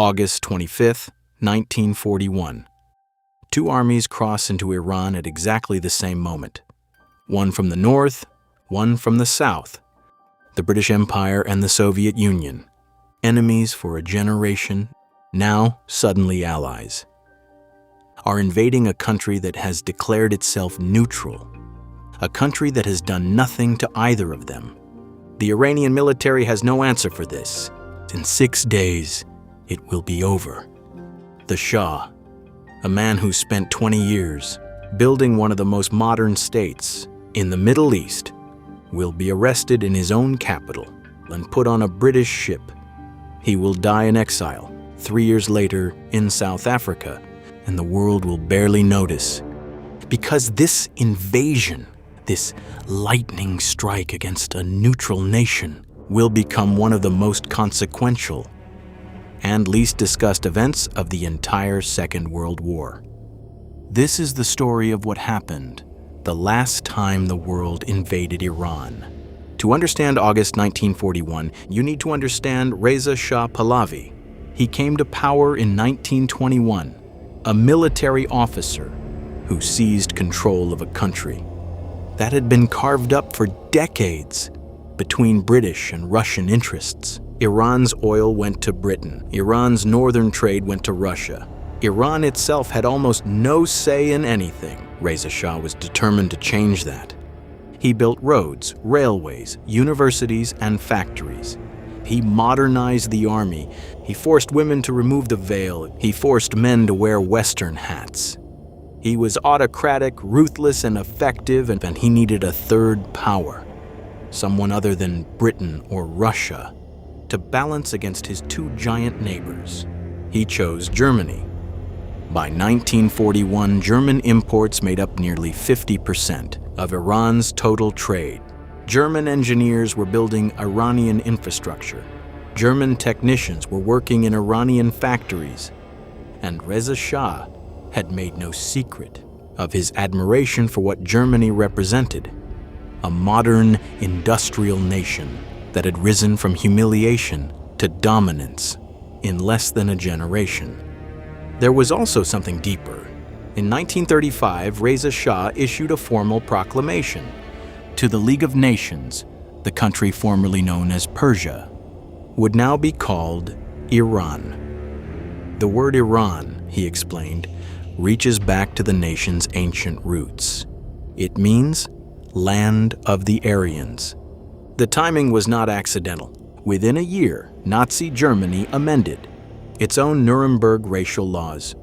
August 25, 1941. Two armies cross into Iran at exactly the same moment. One from the north, one from the south. The British Empire and the Soviet Union, enemies for a generation, now suddenly allies, are invading a country that has declared itself neutral, a country that has done nothing to either of them. The Iranian military has no answer for this. In 6 days, it will be over. The Shah, a man who spent 20 years building one of the most modern states in the Middle East, will be arrested in his own capital and put on a British ship. He will die in exile 3 years later in South Africa, and the world will barely notice. Because this invasion, this lightning strike against a neutral nation, will become one of the most consequential and least discussed events of the entire Second World War. This is the story of what happened the last time the world invaded Iran. To understand August 1941, you need to understand Reza Shah Pahlavi. He came to power in 1921, a military officer who seized control of a country that had been carved up for decades between British and Russian interests. Iran's oil went to Britain. Iran's northern trade went to Russia. Iran itself had almost no say in anything. Reza Shah was determined to change that. He built roads, railways, universities, and factories. He modernized the army. He forced women to remove the veil. He forced men to wear Western hats. He was autocratic, ruthless, and effective, and he needed a third power, someone other than Britain or Russia, to balance against his two giant neighbors. He chose Germany. By 1941, German imports made up nearly 50% of Iran's total trade. German engineers were building Iranian infrastructure. German technicians were working in Iranian factories. And Reza Shah had made no secret of his admiration for what Germany represented, a modern industrial nation that had risen from humiliation to dominance in less than a generation. There was also something deeper. In 1935, Reza Shah issued a formal proclamation to the League of Nations. The country formerly known as Persia would now be called Iran. The word Iran, he explained, reaches back to the nation's ancient roots. It means land of the Aryans. The timing was not accidental. Within a year, Nazi Germany amended its own Nuremberg racial laws.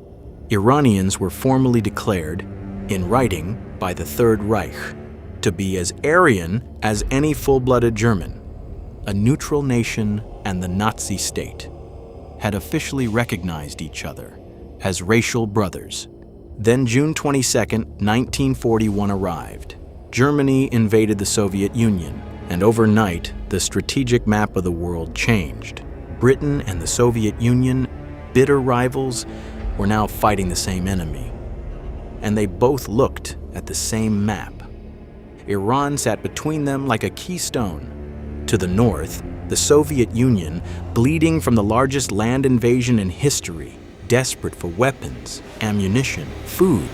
Iranians were formally declared, in writing, by the Third Reich, to be as Aryan as any full-blooded German. A neutral nation and the Nazi state had officially recognized each other as racial brothers. Then June 22, 1941 arrived. Germany invaded the Soviet Union, and overnight, the strategic map of the world changed. Britain and the Soviet Union, bitter rivals, were now fighting the same enemy. And they both looked at the same map. Iran sat between them like a keystone. To the north, the Soviet Union, bleeding from the largest land invasion in history, desperate for weapons, ammunition, food.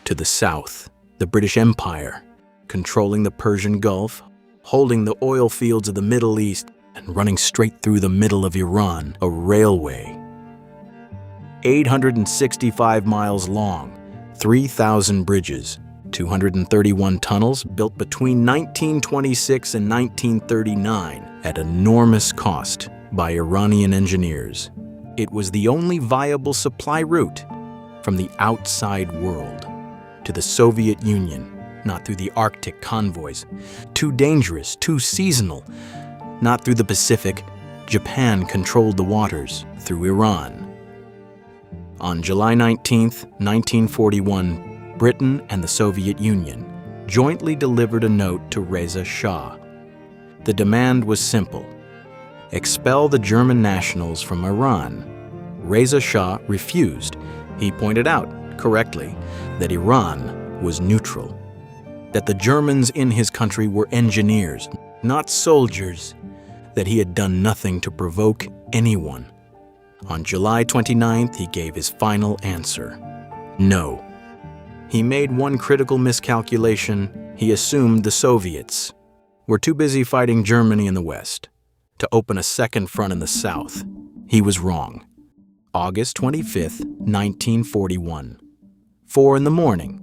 To the south, the British Empire, controlling the Persian Gulf, holding the oil fields of the Middle East, and running straight through the middle of Iran, a railway. 865 miles long, 3,000 bridges, 231 tunnels built between 1926 and 1939 at enormous cost by Iranian engineers. It was the only viable supply route from the outside world to the Soviet Union, not through the Arctic convoys. Too dangerous, too seasonal. Not through the Pacific. Japan controlled the waters through Iran. On July 19, 1941, Britain and the Soviet Union jointly delivered a note to Reza Shah. The demand was simple: expel the German nationals from Iran. Reza Shah refused. He pointed out, correctly, that Iran was neutral, that the Germans in his country were engineers, not soldiers, that he had done nothing to provoke anyone. On July 29th, he gave his final answer: no. He made one critical miscalculation. He assumed the Soviets were too busy fighting Germany in the West to open a second front in the South. He was wrong. August 25th, 1941. 4 a.m.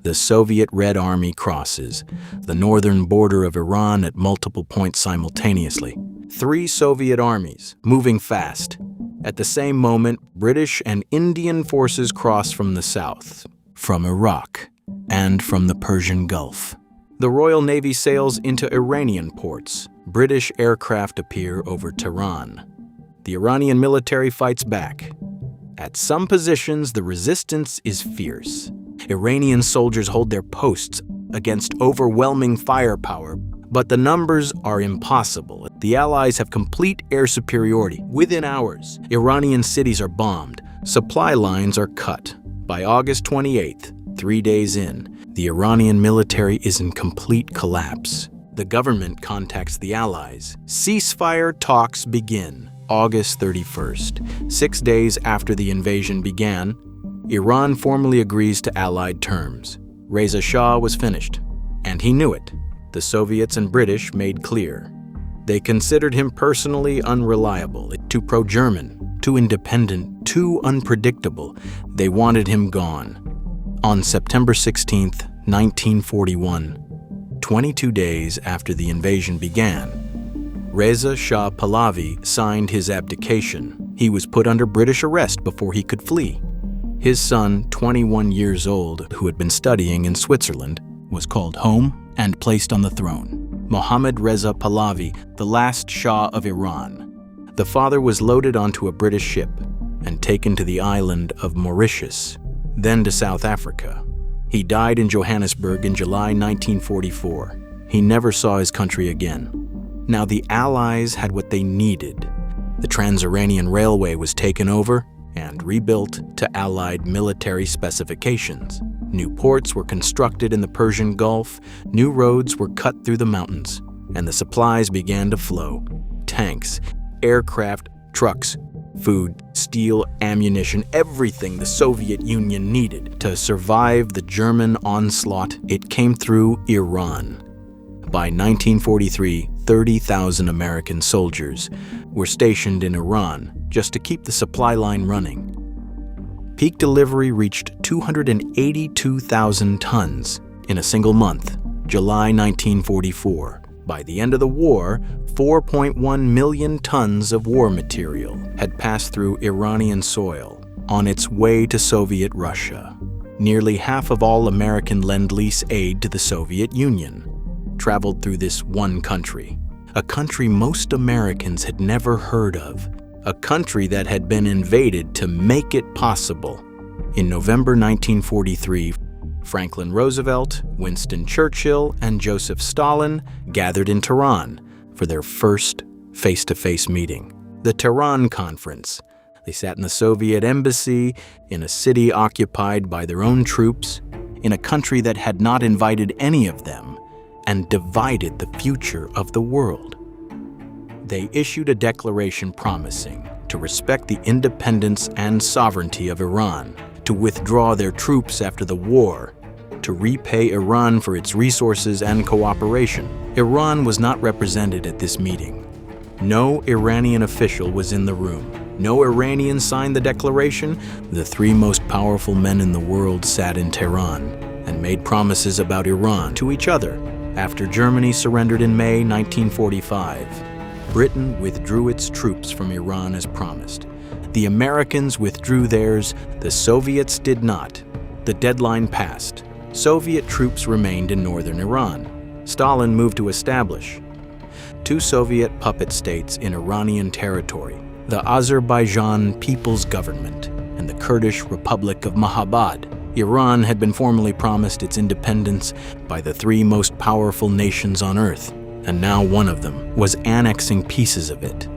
The Soviet Red Army crosses the northern border of Iran at multiple points simultaneously. 3 Soviet armies, moving fast. At the same moment, British and Indian forces cross from the south, from Iraq, and from the Persian Gulf. The Royal Navy sails into Iranian ports. British aircraft appear over Tehran. The Iranian military fights back. At some positions, the resistance is fierce. Iranian soldiers hold their posts against overwhelming firepower, but the numbers are impossible. The Allies have complete air superiority. Within hours, Iranian cities are bombed. Supply lines are cut. By August 28th, 3 days in, the Iranian military is in complete collapse. The government contacts the Allies. Ceasefire talks begin. August 31st, 6 days after the invasion began, Iran formally agrees to Allied terms. Reza Shah was finished, and he knew it. The Soviets and British made clear. They considered him personally unreliable, too pro-German, too independent, too unpredictable. They wanted him gone. On September 16th, 1941, 22 days after the invasion began, Reza Shah Pahlavi signed his abdication. He was put under British arrest before he could flee. His son, 21 years old, who had been studying in Switzerland, was called home and placed on the throne. Mohammad Reza Pahlavi, the last Shah of Iran. The father was loaded onto a British ship and taken to the island of Mauritius, then to South Africa. He died in Johannesburg in July 1944. He never saw his country again. Now the Allies had what they needed. The Trans-Iranian Railway was taken over and rebuilt to Allied military specifications. New ports were constructed in the Persian Gulf, new roads were cut through the mountains, and the supplies began to flow. Tanks, aircraft, trucks, food, steel, ammunition, everything the Soviet Union needed to survive the German onslaught, it came through Iran. By 1943, 30,000 American soldiers were stationed in Iran just to keep the supply line running. Peak delivery reached 282,000 tons in a single month, July 1944. By the end of the war, 4.1 million tons of war material had passed through Iranian soil on its way to Soviet Russia. Nearly half of all American Lend-Lease aid to the Soviet Union traveled through this one country, a country most Americans had never heard of, a country that had been invaded to make it possible. In November 1943, Franklin Roosevelt, Winston Churchill, and Joseph Stalin gathered in Tehran for their first face-to-face meeting, the Tehran Conference. They sat in the Soviet embassy, in a city occupied by their own troops, in a country that had not invited any of them, and divided the future of the world. They issued a declaration promising to respect the independence and sovereignty of Iran, to withdraw their troops after the war, to repay Iran for its resources and cooperation. Iran was not represented at this meeting. No Iranian official was in the room. No Iranian signed the declaration. The 3 most powerful men in the world sat in Tehran and made promises about Iran to each other. After Germany surrendered in May 1945, Britain withdrew its troops from Iran as promised. The Americans withdrew theirs, the Soviets did not. The deadline passed. Soviet troops remained in northern Iran. Stalin moved to establish 2 Soviet puppet states in Iranian territory, the Azerbaijan People's Government and the Kurdish Republic of Mahabad. Iran had been formally promised its independence by the 3 most powerful nations on earth, and now one of them was annexing pieces of it.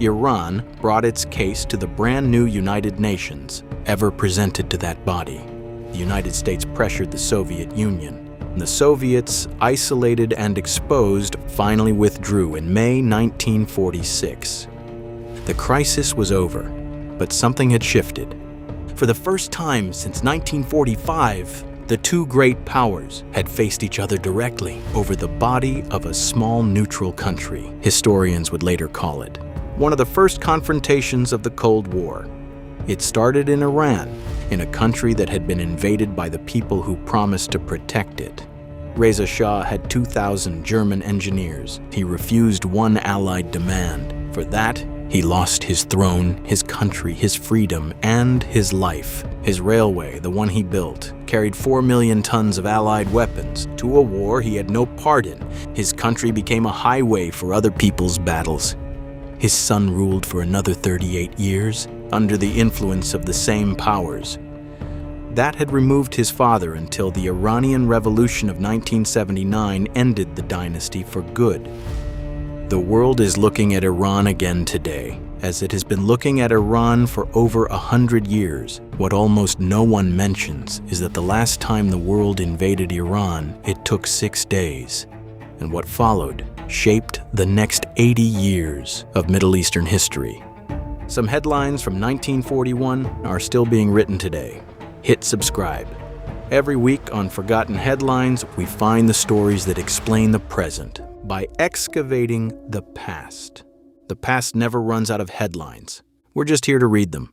Iran brought its case to the brand new United Nations, ever presented to that body. The United States pressured the Soviet Union. The Soviets, isolated and exposed, finally withdrew in May 1946. The crisis was over. But something had shifted. For the first time since 1945, the two great powers had faced each other directly over the body of a small neutral country, historians would later call it. One of the first confrontations of the Cold War. It started in Iran, in a country that had been invaded by the people who promised to protect it. Reza Shah had 2,000 German engineers. He refused one Allied demand. For that, he lost his throne, his country, his freedom, and his life. His railway, the one he built, carried 4 million tons of Allied weapons to a war he had no part in. His country became a highway for other people's battles. His son ruled for another 38 years, under the influence of the same powers. That had removed his father until the Iranian Revolution of 1979 ended the dynasty for good. The world is looking at Iran again today, as it has been looking at Iran for over 100 years. What almost no one mentions is that the last time the world invaded Iran, it took 6 days. And what followed shaped the next 80 years of Middle Eastern history. Some headlines from 1941 are still being written today. Hit subscribe. Every week on Forgotten Headlines, we find the stories that explain the present by excavating the past. The past never runs out of headlines. We're just here to read them.